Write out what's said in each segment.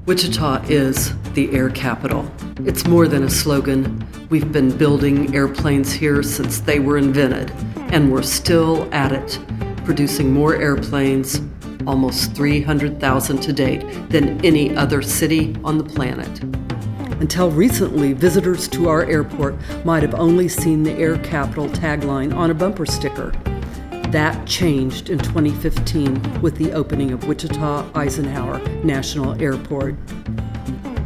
Wichita is the air capital. It's more than a slogan. We've been building airplanes here since they were invented, and we're still at it, producing more airplanes, almost 300,000 to date, than any other city on the planet. Until recently, visitors to our airport might have only seen the air capital tagline on a bumper sticker. That changed in 2015 with the opening of Wichita Eisenhower National Airport.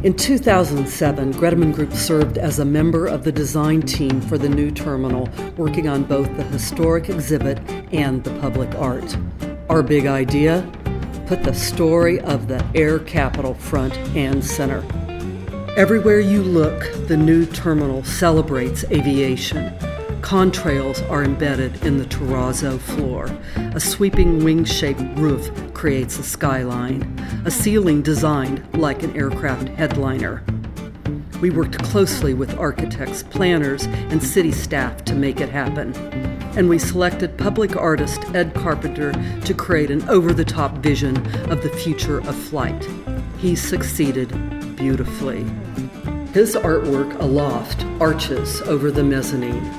In 2007, Greteman Group served as a member of the design team for the new terminal, working on both the historic exhibit and the public art. Our big idea? Put the story of the air capital front and center. Everywhere you look, the new terminal celebrates aviation. Contrails are embedded in the terrazzo floor. A sweeping wing-shaped roof creates a skyline, a ceiling designed like an aircraft headliner. We worked closely with architects, planners, and city staff to make it happen. And we selected public artist Ed Carpenter to create an over-the-top vision of the future of flight. He succeeded beautifully. His artwork aloft arches over the mezzanine.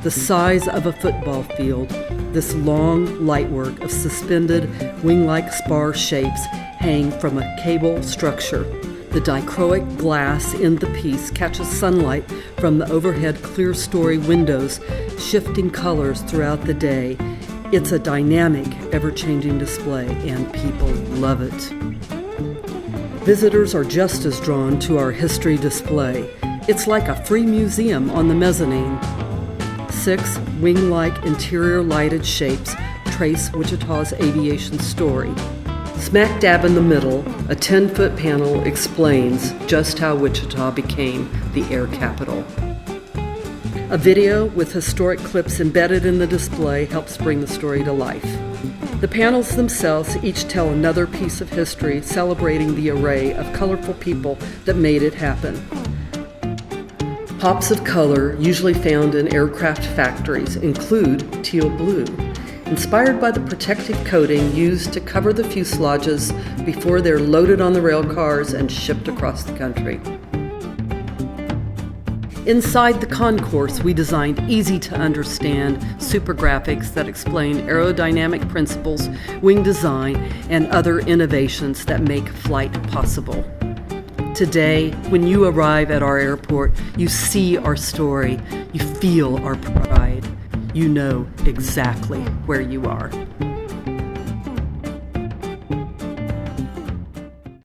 The size of a football field, this long light work of suspended wing-like spar shapes hang from a cable structure. The dichroic glass in the piece catches sunlight from the overhead clear-story windows, shifting colors throughout the day. It's a dynamic, ever-changing display, and people love it. Visitors are just as drawn to our history display. It's like a free museum on the mezzanine. 6 wing-like interior lighted shapes trace Wichita's aviation story. Smack dab in the middle, a 10-foot panel explains just how Wichita became the air capital. A video with historic clips embedded in the display helps bring the story to life. The panels themselves each tell another piece of history, celebrating the array of colorful people that made it happen. Pops of color, usually found in aircraft factories, include teal blue, inspired by the protective coating used to cover the fuselages before they're loaded on the rail cars and shipped across the country. Inside the concourse, we designed easy-to-understand super graphics that explain aerodynamic principles, wing design, and other innovations that make flight possible. Today, when you arrive at our airport, you see our story, you feel our pride. You know exactly where you are.